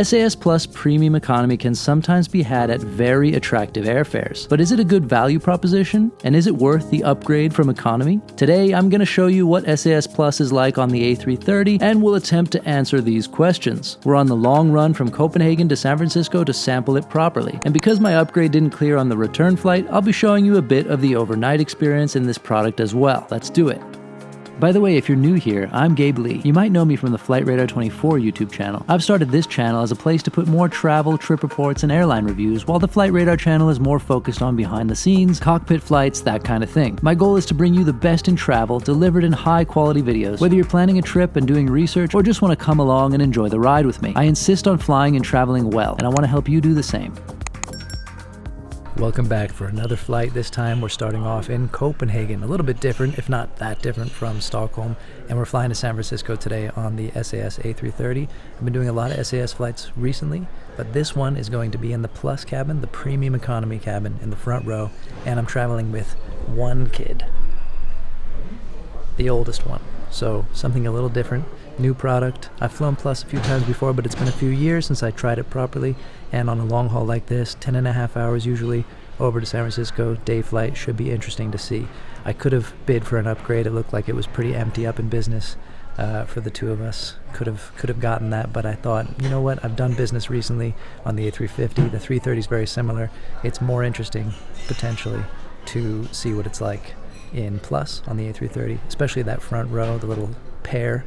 SAS Plus Premium Economy can sometimes be had at very attractive airfares. But is it a good value proposition? And is it worth the upgrade from economy? Today, I'm going to show you what SAS Plus is like on the A330, and we'll attempt to answer these questions. We're on the long run from Copenhagen to San Francisco to sample it properly. And because my upgrade didn't clear on the return flight, I'll be showing you a bit of the overnight experience in this product as well. Let's do it. By the way, if you're new here, I'm Gabe Leigh. You might know me from the Flight Radar 24 YouTube channel. I've started this channel as a place to put more travel, trip reports, and airline reviews, while the Flight Radar channel is more focused on behind the scenes, cockpit flights, that kind of thing. My goal is to bring you the best in travel, delivered in high quality videos. Whether you're planning a trip and doing research, or just want to come along and enjoy the ride with me, I insist on flying and traveling well, and I want to help you do the same. Welcome back for another flight. This time we're starting off in Copenhagen, a little bit different, if not that different from Stockholm, and we're flying to San Francisco today on the SAS A330. I've been doing a lot of SAS flights recently, but this one is going to be in the Plus cabin, the Premium Economy cabin in the front row, and I'm traveling with one kid, the oldest one. So something a little different, new product. I've flown Plus a few times before, but it's been a few years since I tried it properly, and on a long haul like this, 10.5 hours usually, over to San Francisco, day flight, should be interesting to see. I could have bid for an upgrade. It looked like it was pretty empty up in business for the two of us. Could have gotten that, but I thought, you know what, I've done business recently on the A350. The 330 is very similar. It's more interesting, potentially, to see what it's like in Plus on the A330, especially that front row, the little pair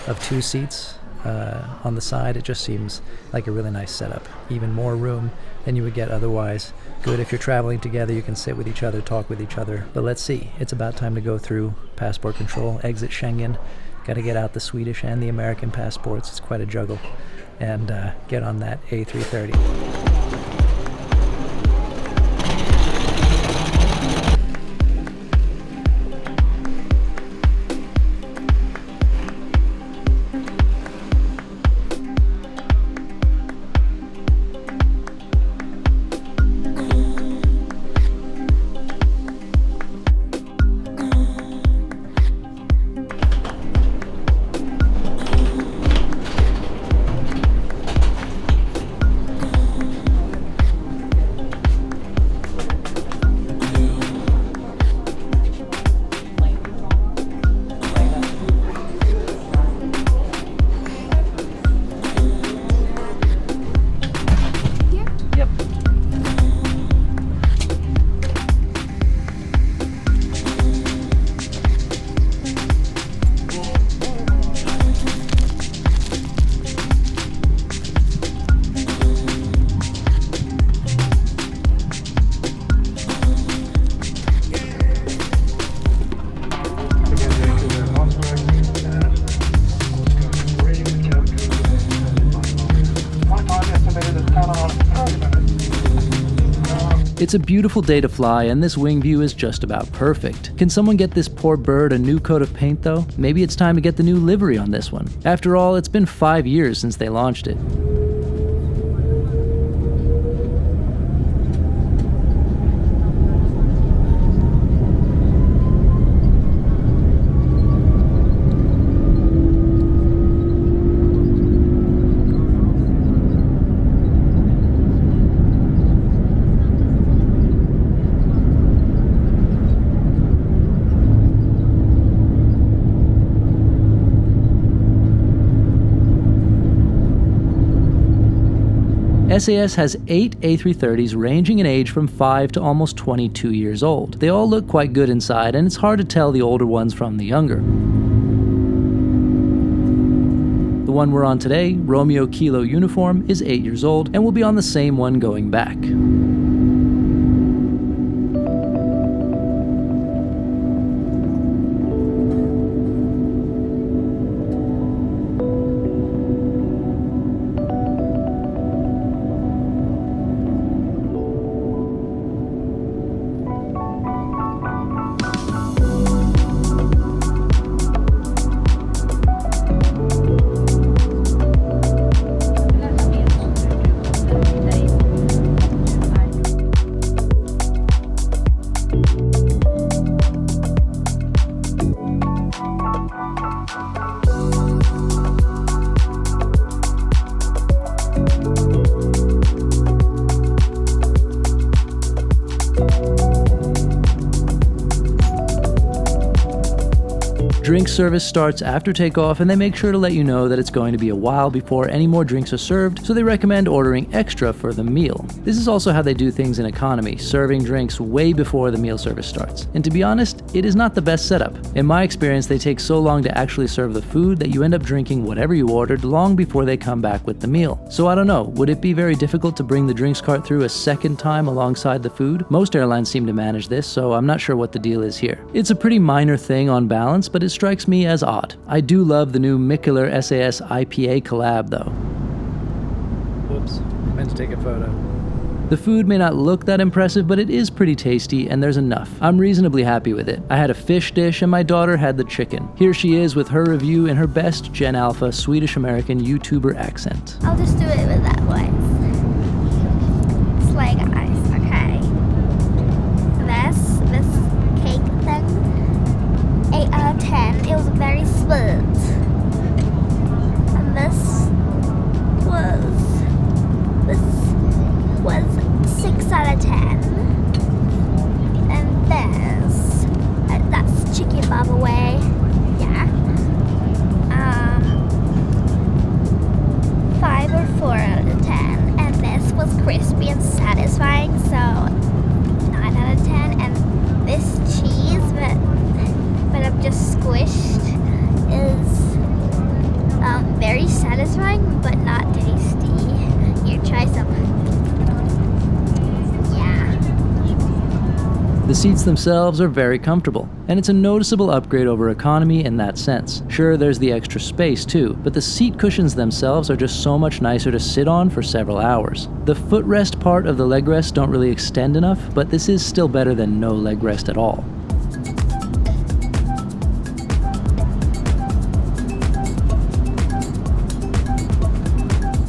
of two seats on the side. It just seems like a really nice setup. Even more room than you would get otherwise. Good if you're traveling together, you can sit with each other, talk with each other. But let's see, it's about time to go through passport control, exit Schengen. Got to get out the Swedish and the American passports. It's quite a juggle. And get on that A330. It's a beautiful day to fly, and this wing view is just about perfect. Can someone get this poor bird a new coat of paint though? Maybe it's time to get the new livery on this one. After all, it's been 5 years since they launched it. SAS has 8 A330s ranging in age from 5 to almost 22 years old. They all look quite good inside, and it's hard to tell the older ones from the younger. The one we're on today, Romeo Kilo uniform, is 8 years old and will be on the same one going back. service starts after takeoff, and they make sure to let you know that it's going to be a while before any more drinks are served, so they recommend ordering extra for the meal. This is also how they do things in economy, serving drinks way before the meal service starts. And to be honest, it is not the best setup. In my experience, they take so long to actually serve the food that you end up drinking whatever you ordered long before they come back with the meal. So I don't know, would it be very difficult to bring the drinks cart through a second time alongside the food? Most airlines seem to manage this, so I'm not sure what the deal is here. It's a pretty minor thing on balance, but it strikes me as odd. I do love the new Mikkeller SAS IPA collab though. Whoops, I meant to take a photo. The food may not look that impressive, but it is pretty tasty, and there's enough. I'm reasonably happy with it. I had a fish dish, and my daughter had the chicken. Here she is with her review in her best Gen Alpha Swedish-American YouTuber accent. I'll just do it with that voice. Slay guys, okay. This cake thing, 8 out of 10. It was very sweet. And this was 6 out of 10. And this, that's chicken by the way. Yeah. 5 or 4 out of 10. And this was crispy and satisfying, so 9 out of 10. And this cheese, but I've just squished, is very satisfying but not tasty. Here, try some. The seats themselves are very comfortable, and it's a noticeable upgrade over economy in that sense. Sure, there's the extra space too, but the seat cushions themselves are just so much nicer to sit on for several hours. The footrest part of the leg rests don't really extend enough, but this is still better than no leg rest at all.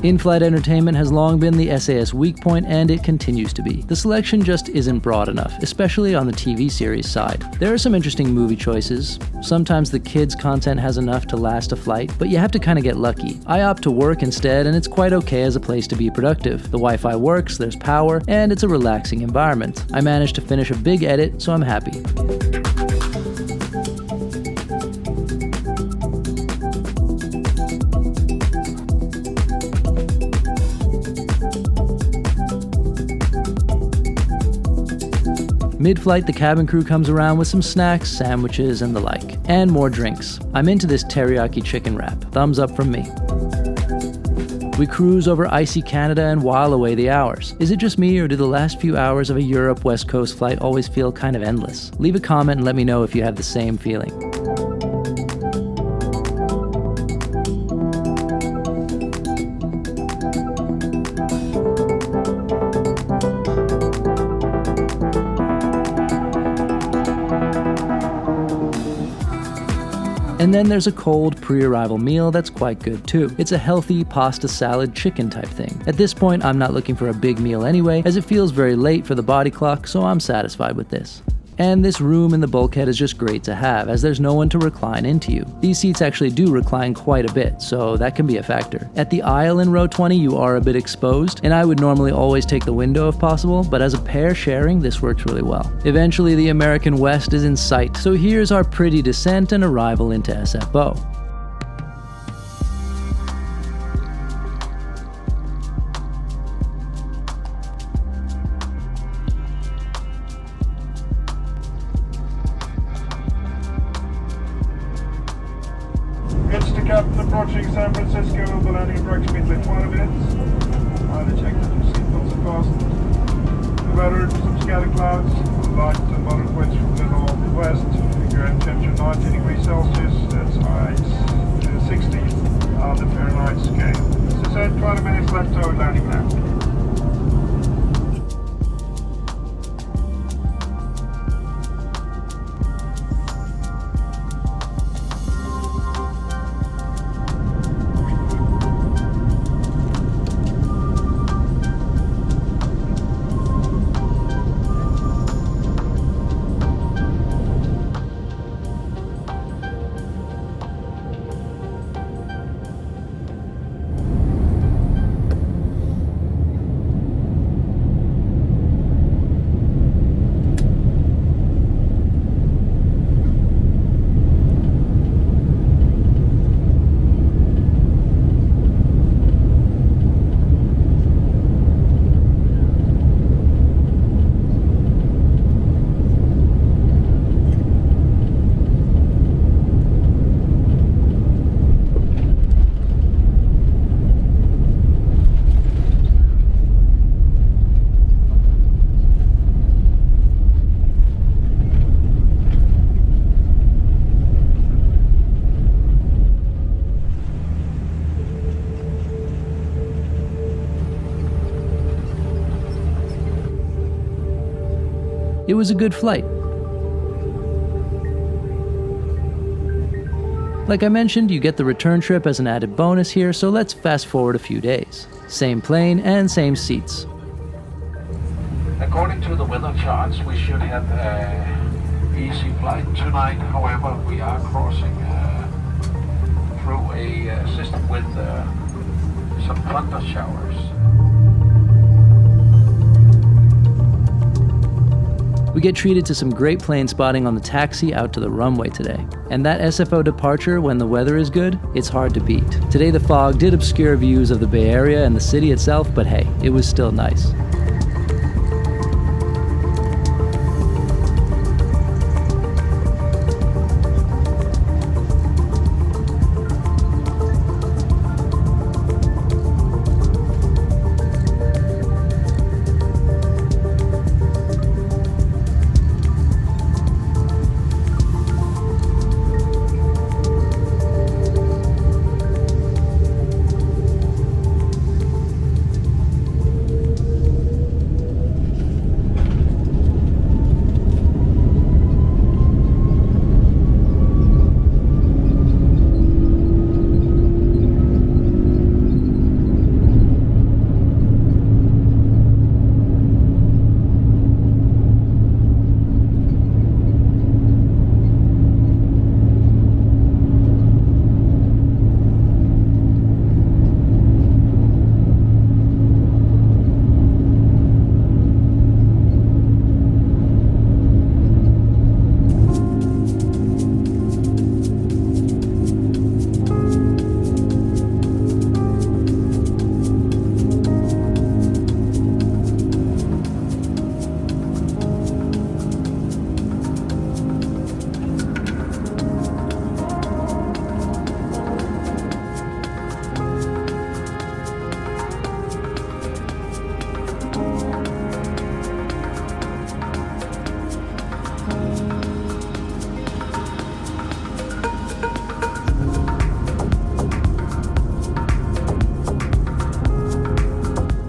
In-flight entertainment has long been the SAS weak point, and it continues to be. The selection just isn't broad enough, especially on the TV series side. There are some interesting movie choices. Sometimes the kids' content has enough to last a flight, but you have to kind of get lucky. I opt to work instead, and it's quite okay as a place to be productive. The Wi-Fi works, there's power, and it's a relaxing environment. I managed to finish a big edit, so I'm happy. Mid-flight, the cabin crew comes around with some snacks, sandwiches, and the like. And more drinks. I'm into this teriyaki chicken wrap. Thumbs up from me. We cruise over icy Canada and while away the hours. Is it just me, or do the last few hours of a Europe West Coast flight always feel kind of endless? Leave a comment and let me know if you have the same feeling. And then there's a cold pre-arrival meal that's quite good too. It's a healthy pasta salad chicken type thing. At this point, I'm not looking for a big meal anyway, as it feels very late for the body clock, so I'm satisfied with this. And this room in the bulkhead is just great to have, as there's no one to recline into you. These seats actually do recline quite a bit, so that can be a factor. At the aisle in row 20, you are a bit exposed, and I would normally always take the window if possible, but as a pair sharing, this works really well. Eventually, the American West is in sight, so here's our pretty descent and arrival into SFO. Captain approaching San Francisco will be landing approximately 20 minutes. Either check that your seatbelts are fastened. Weather, some scattered clouds, light and moderate winds from the northwest. Figure temperature 90 degrees Celsius, that's ice 60 on the Fahrenheit scale. As I said, 20 minutes left toward landing now. it was a good flight. Like I mentioned, you get the return trip as an added bonus here, so let's fast forward a few days. Same plane and same seats. According to the weather charts, we should have an easy flight tonight. However, we are crossing through a system with some thunder showers. We get treated to some great plane spotting on the taxi out to the runway today. And that SFO departure, when the weather is good, it's hard to beat. Today the fog did obscure views of the Bay Area and the city itself, but hey, it was still nice.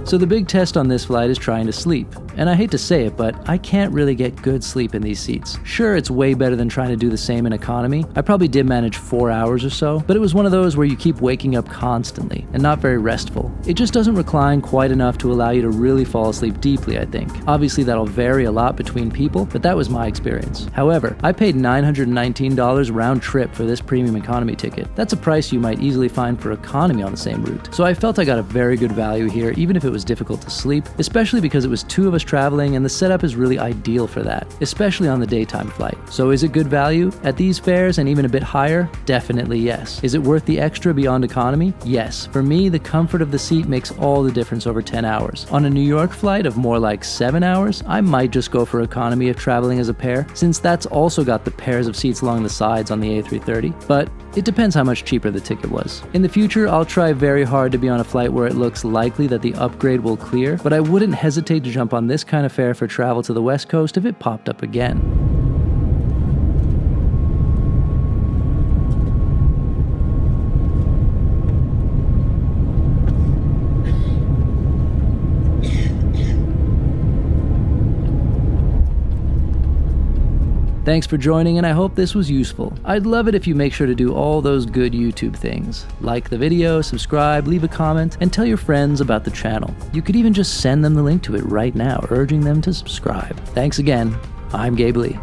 So the big test on this flight is trying to sleep. And I hate to say it, but I can't really get good sleep in these seats. Sure, it's way better than trying to do the same in economy. I probably did manage 4 hours or so, but it was one of those where you keep waking up constantly and not very restful. It just doesn't recline quite enough to allow you to really fall asleep deeply, I think. Obviously that'll vary a lot between people, but that was my experience. However, I paid $919 round trip for this premium economy ticket. That's a price you might easily find for economy on the same route. So I felt I got a very good value here, even if it was difficult to sleep, especially because it was 2 of us traveling and the setup is really ideal for that, especially on the daytime flight. So is it good value? At these fares and even a bit higher? Definitely yes. Is it worth the extra beyond economy? Yes. For me, the comfort of the seat makes all the difference over 10 hours. On a New York flight of more like 7 hours, I might just go for economy if traveling as a pair, since that's also got the pairs of seats along the sides on the A330, but it depends how much cheaper the ticket was. In the future, I'll try very hard to be on a flight where it looks likely that the upgrade will clear, but I wouldn't hesitate to jump on this kind of fare for travel to the West Coast if it popped up again. Thanks for joining, and I hope this was useful. I'd love it if you make sure to do all those good YouTube things. Like the video, subscribe, leave a comment, and tell your friends about the channel. You could even just send them the link to it right now, urging them to subscribe. Thanks again. I'm Gabe Leigh.